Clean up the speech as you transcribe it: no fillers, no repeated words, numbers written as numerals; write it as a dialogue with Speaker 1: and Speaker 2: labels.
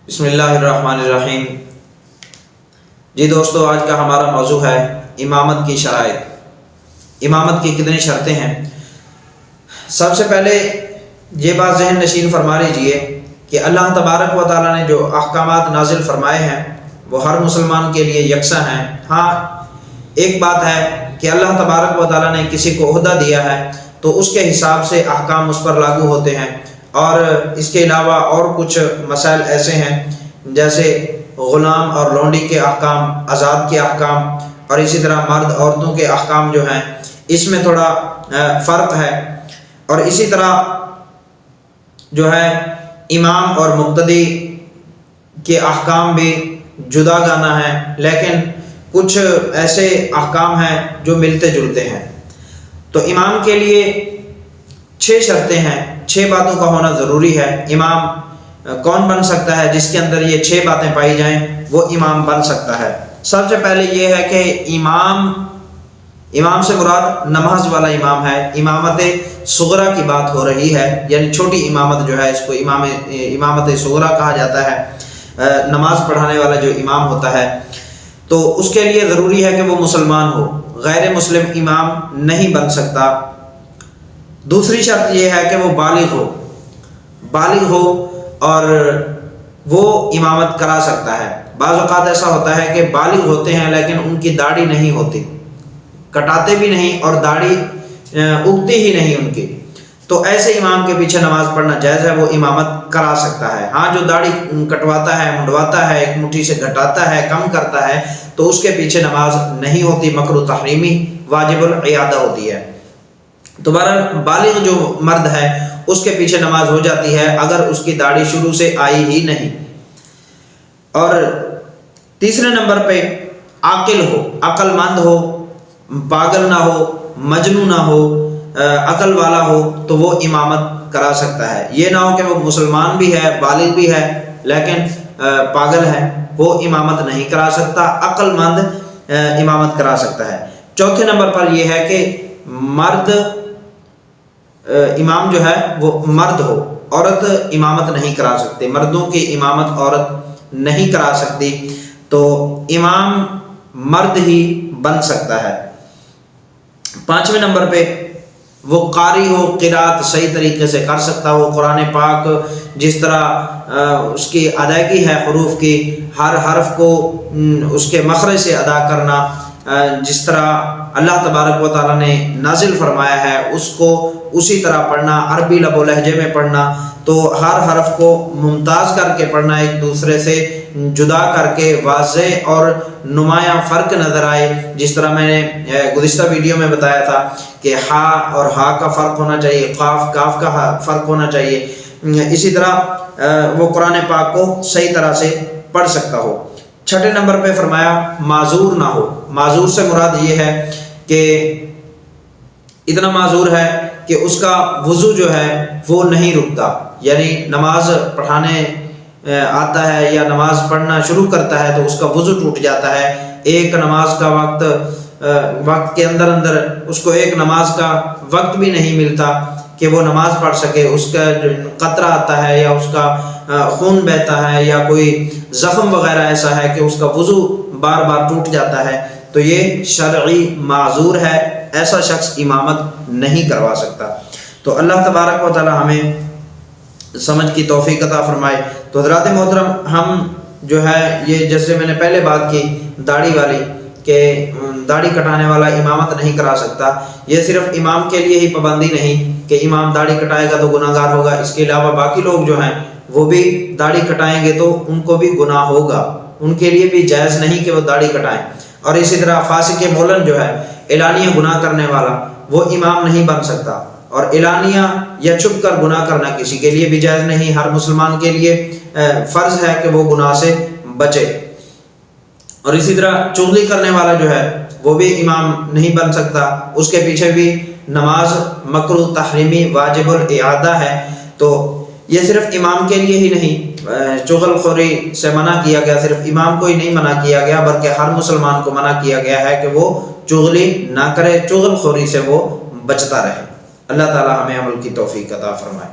Speaker 1: بسم اللہ الرحمن الرحیم۔ جی دوستو، آج کا ہمارا موضوع ہے امامت کی شرائط۔ امامت کی کتنی شرطیں ہیں؟ سب سے پہلے یہ بات ذہن نشین فرما لیجئے کہ اللہ تبارک و تعالیٰ نے جو احکامات نازل فرمائے ہیں وہ ہر مسلمان کے لیے یکساں ہیں۔ ہاں، ایک بات ہے کہ اللہ تبارک و تعالیٰ نے کسی کو عہدہ دیا ہے تو اس کے حساب سے احکام اس پر لاگو ہوتے ہیں، اور اس کے علاوہ اور کچھ مسائل ایسے ہیں جیسے غلام اور لونڈی کے احکام، آزاد کے احکام، اور اسی طرح مرد عورتوں کے احکام جو ہیں اس میں تھوڑا فرق ہے۔ اور اسی طرح جو ہے امام اور مقتدی کے احکام بھی جدا گانا ہے، لیکن کچھ ایسے احکام ہیں جو ملتے جلتے ہیں۔ تو امام کے لیے 6 شرطیں ہیں، 6 باتوں کا ہونا ضروری ہے۔ امام کون بن سکتا ہے؟ جس کے اندر یہ 6 باتیں پائی جائیں وہ امام بن سکتا ہے۔ سب سے پہلے یہ ہے کہ امام سے مراد نماز والا امام ہے۔ امامت صغرا کی بات ہو رہی ہے، یعنی چھوٹی امامت جو ہے اس کو امامت صغرا کہا جاتا ہے۔ نماز پڑھانے والا جو امام ہوتا ہے تو اس کے لیے ضروری ہے کہ وہ مسلمان ہو، غیر مسلم امام نہیں بن سکتا۔ دوسری شرط یہ ہے کہ وہ بالغ ہو اور وہ امامت کرا سکتا ہے۔ بعض اوقات ایسا ہوتا ہے کہ بالغ ہوتے ہیں لیکن ان کی داڑھی نہیں ہوتی، کٹاتے بھی نہیں اور داڑھی اگتی ہی نہیں ان کی، تو ایسے امام کے پیچھے نماز پڑھنا جائز ہے، وہ امامت کرا سکتا ہے۔ ہاں، جو داڑھی کٹواتا ہے، منڈواتا ہے، ایک مٹھی سے گھٹاتا ہے، کم کرتا ہے، تو اس کے پیچھے نماز نہیں ہوتی، مکروہ تحریمی، واجب العیادہ ہوتی ہے۔ تو بہرحال بالغ جو مرد ہے اس کے پیچھے نماز ہو جاتی ہے اگر اس کی داڑھی شروع سے آئی ہی نہیں۔ اور تیسرے نمبر پہ عاقل ہو، عقل مند ہو، پاگل نہ ہو، مجنون نہ ہو، عقل والا ہو تو وہ امامت کرا سکتا ہے۔ یہ نہ ہو کہ وہ مسلمان بھی ہے، بالغ بھی ہے لیکن پاگل ہے، وہ امامت نہیں کرا سکتا۔ عقل مند امامت کرا سکتا ہے۔ چوتھے نمبر پر یہ ہے کہ مرد امام جو ہے وہ مرد ہو، عورت امامت نہیں کرا سکتی، مردوں کی امامت عورت نہیں کرا سکتی، تو امام مرد ہی بن سکتا ہے۔ 5ویں نمبر پہ وہ قاری ہو، قرات صحیح طریقے سے کر سکتا ہو، قرآن پاک جس طرح اس کی ادائیگی ہے حروف کی، ہر حرف کو اس کے مخرج سے ادا کرنا، جس طرح اللہ تبارک و تعالیٰ نے نازل فرمایا ہے اس کو اسی طرح پڑھنا، عربی لب و لہجے میں پڑھنا، تو ہر حرف کو ممتاز کر کے پڑھنا، ایک دوسرے سے جدا کر کے واضح اور نمایاں فرق نظر آئے۔ جس طرح میں نے گزشتہ ویڈیو میں بتایا تھا کہ ہا اور ہا کا فرق ہونا چاہیے، قاف کاف کا فرق ہونا چاہیے، اسی طرح وہ قرآن پاک کو صحیح طرح سے پڑھ سکتا ہو۔ 6 نمبر پہ فرمایا معذور نہ ہو۔ معذور سے مراد یہ ہے کہ اتنا معذور ہے کہ اس کا وضو جو ہے وہ نہیں رکتا، یعنی نماز پڑھانے آتا ہے یا نماز پڑھنا شروع کرتا ہے تو اس کا وضو ٹوٹ جاتا ہے۔ ایک نماز کا وقت کے اندر اس کو ایک نماز کا وقت بھی نہیں ملتا کہ وہ نماز پڑھ سکے، اس کا قطرہ آتا ہے یا اس کا خون بہتا ہے یا کوئی زخم وغیرہ ایسا ہے کہ اس کا وضو بار بار ٹوٹ جاتا ہے، تو یہ شرعی معذور ہے، ایسا شخص امامت نہیں کروا سکتا۔ تو اللہ تبارک و تعالی ہمیں سمجھ کی توفیق عطا فرمائے۔ تو حضرات محترم، ہم جو ہے یہ جیسے میں نے پہلے بات کی داڑھی والی کہ داڑھی کٹانے والا امامت نہیں کرا سکتا، یہ صرف امام کے لیے ہی پابندی نہیں کہ امام داڑھی کٹائے گا تو گناہ گار ہوگا، اس کے علاوہ باقی لوگ جو ہیں وہ بھی داڑھی کٹائیں گے تو ان کو بھی گناہ ہوگا، ان کے لیے بھی جائز نہیں کہ وہ داڑھی کٹائیں۔ اور اسی طرح فاسق مولن جو ہے اعلانیہ گناہ کرنے والا، وہ امام نہیں بن سکتا، اور اعلانیہ یا چھپ کر گناہ کرنا کسی کے لیے بھی جائز نہیں۔ ہر مسلمان کے لیے فرض ہے کہ وہ گناہ سے بچے۔ اور اسی طرح چغلی کرنے والا جو ہے وہ بھی امام نہیں بن سکتا، اس کے پیچھے بھی نماز مکروہ تحریمی واجب الاعادہ ہے۔ تو یہ صرف امام کے لیے ہی نہیں، چغل خوری سے منع کیا گیا، صرف امام کو ہی نہیں منع کیا گیا بلکہ ہر مسلمان کو منع کیا گیا ہے کہ وہ چغلی نہ کرے، چغل خوری سے وہ بچتا رہے۔ اللہ تعالی ہمیں عمل کی توفیق عطا فرمائے۔